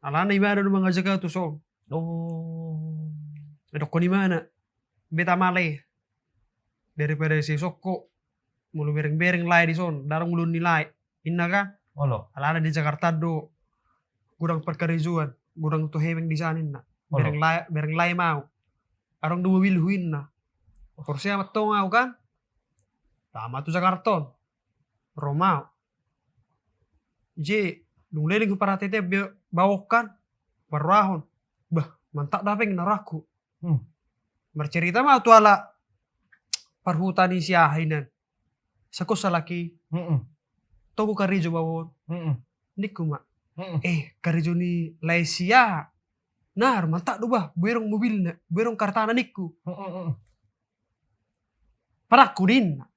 Alana ibada do mangajaka tu so. Oh. Doko di mana? Beta male. Daripada si sokko mulu bereng-bereng lai di son, darang ulun nilai. Inna kan? Olo. Alana di Jakarta do gudang perkarizuan, gudang tu heweng di sana inna. Bereng lai mau. Arong dua wilhu inna. Porsi amat tong au kan? Tama tu Jakarta. Romau. Je, dung leling para tete bawokan. Barahon. Bah, mantak dapeng naraku. Bercerita mah tu ala perhutani siahinan. Sako salaki. Togo karijo bawon. Niku mak. Karijo ni laisia. Nar mantak do bah berong mobilna, berong kartana niku. Paraku dinna.